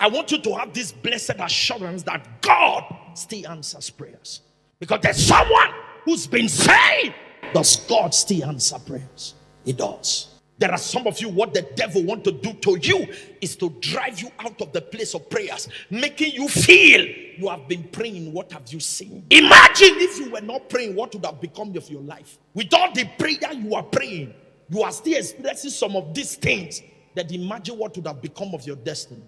I want you to have this blessed assurance that God still answers prayers. Because there's someone who's been saved. Does God still answer prayers? He does. There are some of you, what the devil want to do to you is to drive you out of the place of prayers, making you feel you have been praying. What have you seen? Imagine if you were not praying, what would have become of your life? With all the prayer you are praying, you are still experiencing some of these things. Then imagine what would have become of your destiny.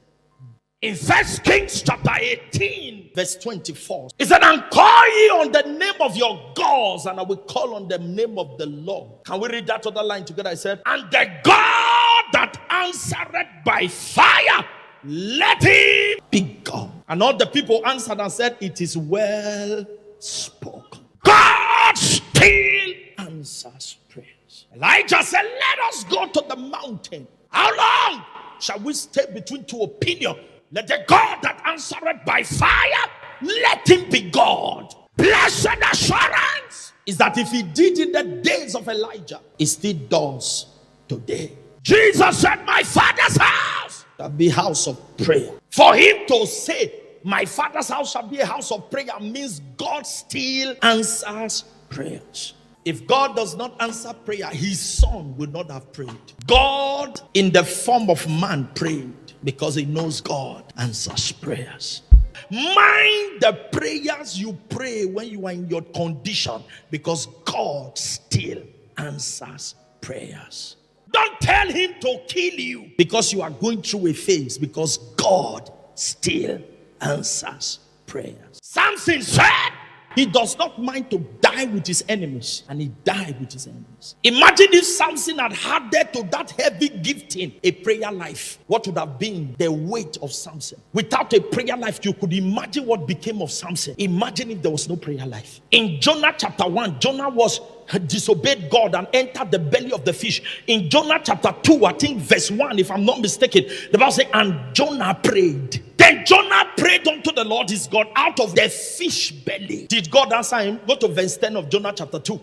In 1 Kings chapter 18, verse 24, it said, and call ye on the name of your gods, and I will call on the name of the Lord. Can we read that other line together? I said, and the God that answered by fire, let him be God. And all the people answered and said, it is well spoken. God still answers prayers. Elijah said, let us go to the mountain. How long shall we stay between two opinions? Let the God that answered by fire, let him be God. Blessed assurance is that if he did in the days of Elijah, he still does today. Jesus said, my Father's house shall be a house of prayer. For him to say, my Father's house shall be a house of prayer, means God still answers prayers. If God does not answer prayer, his son would not have prayed. God in the form of man prayed because he knows God answers prayers. Mind the prayers you pray when you are in your condition, because God still answers prayers. Don't tell him to kill you because you are going through a phase, because God still answers prayers. Samson said he does not mind to die with his enemies, and he died with his enemies. Imagine if Samson had added to that heavy gifting a prayer life. What would have been the weight of Samson? Without a prayer life, you could imagine what became of Samson. Imagine if there was no prayer life. In Jonah chapter 1, Jonah was disobeyed God and entered the belly of the fish. In Jonah chapter 2, I think verse 1, if I'm not mistaken, the Bible says, and Jonah prayed. Then Jonah prayed unto the Lord his God out of the fish belly. Did God answer him? Go to verse 10 of Jonah chapter 2.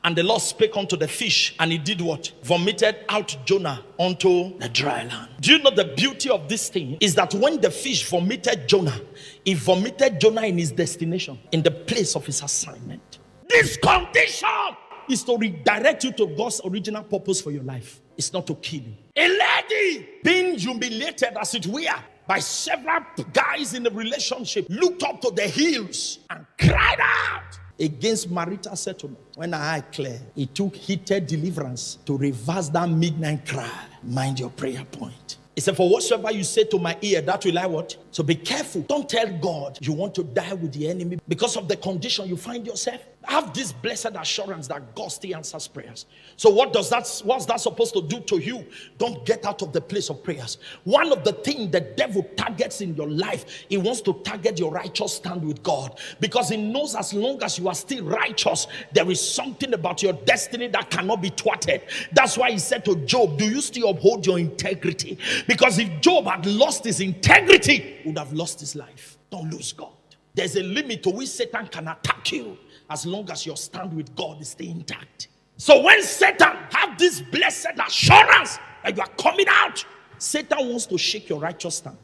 And the Lord spake unto the fish, and he did what? Vomited out Jonah unto the dry land. Do you know the beauty of this thing? Is that when the fish vomited Jonah, he vomited Jonah in his destination, in the place of his assignment. This condition is to redirect you to God's original purpose for your life. It's not to kill you. A lady being humiliated, as it were, by several guys in a relationship, looked up to the hills and cried out against marital settlement. When her eye clear, it took heated deliverance to reverse that midnight cry. Mind your prayer point. He said, for whatsoever you say to my ear, that will I what? So be careful. Don't tell God you want to die with the enemy because of the condition you find yourself. Have this blessed assurance that God still answers prayers. So what's that supposed to do to you? Don't get out of the place of prayers. One of the things the devil targets in your life, he wants to target your righteous stand with God, because he knows as long as you are still righteous, there is something about your destiny that cannot be thwarted. That's why he said to Job, do you still uphold your integrity? Because if Job had lost his integrity, he would have lost his life. Don't lose God. There's a limit to which Satan can attack you, as long as your stand with God is still intact. So when Satan have this blessed assurance that you are coming out, Satan wants to shake your righteous stand.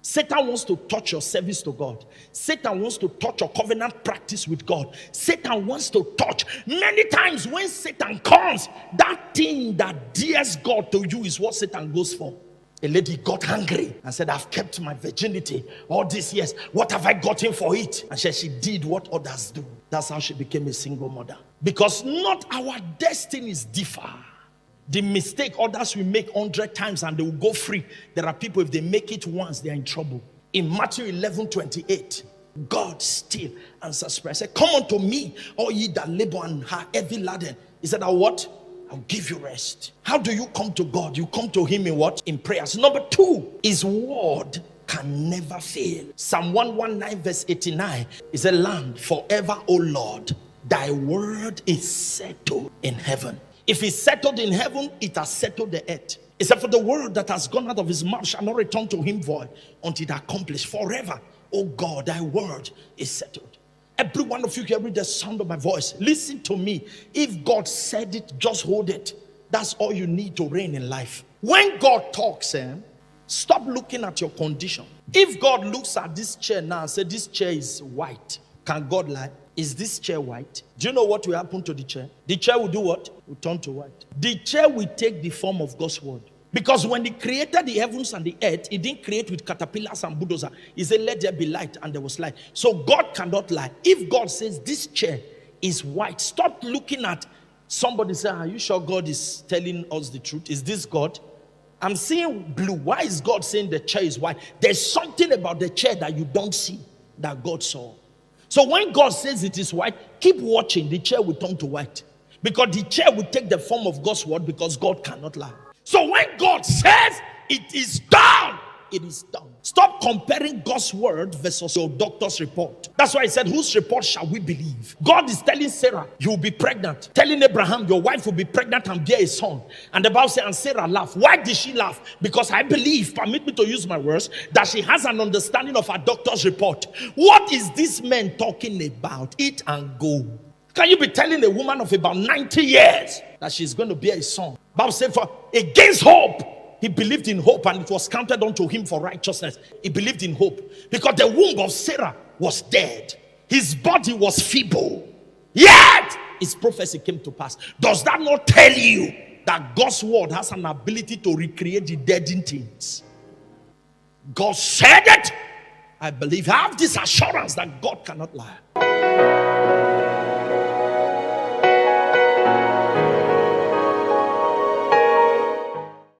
Satan wants to touch your service to God. Satan wants to touch your covenant practice with God. Satan wants to touch. Many times when Satan comes, that thing that dears God to you is what Satan goes for. A lady got angry and said, I've kept my virginity all these years. What have I gotten for it? And she did what others do. That's how she became a single mother. Because not our destinies differ. The mistake others will make 100 times and they will go free. There are people, if they make it once, they are in trouble. In Matthew 11:28, God still answers prayer. He said, come unto me, all ye that labor and are heavy laden. He said, what? I'll give you rest. How do you come to God? You come to him in what? In prayers. Number 2, his word can never fail. Psalm 119 verse 89 is a land forever, O Lord. Thy word is settled in heaven. If it's settled in heaven, it has settled the earth. It said, for the word that has gone out of his mouth shall not return to him void until it accomplished forever. O God, thy word is settled. Every one of you hearing the sound of my voice, listen to me. If God said it, just hold it. That's all you need to reign in life. When God talks, stop looking at your condition. If God looks at this chair now and says this chair is white, can God lie? Is this chair white? Do you know what will happen to the chair? The chair will do what? Will turn to white. The chair will take the form of God's word. Because when he created the heavens and the earth, he didn't create with caterpillars and bulldozers. He said, let there be light, and there was light. So God cannot lie. If God says this chair is white, stop looking at somebody saying, are you sure God is telling us the truth? Is this God? I'm seeing blue. Why is God saying the chair is white? There's something about the chair that you don't see that God saw. So when God says it is white, keep watching. The chair will turn to white. Because the chair will take the form of God's word, because God cannot lie. So when God says it is done, it is done. Stop comparing God's word versus your doctor's report. That's why he said, whose report shall we believe? God is telling Sarah, you will be pregnant. Telling Abraham, your wife will be pregnant and bear a son. And the Bible says, and Sarah laughed. Why did she laugh? Because I believe, permit me to use my words, that she has an understanding of her doctor's report. What is this man talking about? Eat and go. Can you be telling a woman of about 90 years that she's going to bear a son? Bible said, for against hope, he believed in hope, and it was counted unto him for righteousness. He believed in hope because the womb of Sarah was dead. His body was feeble. Yet his prophecy came to pass. Does that not tell you that God's word has an ability to recreate the dead in things? God said it. I believe. I have this assurance that God cannot lie.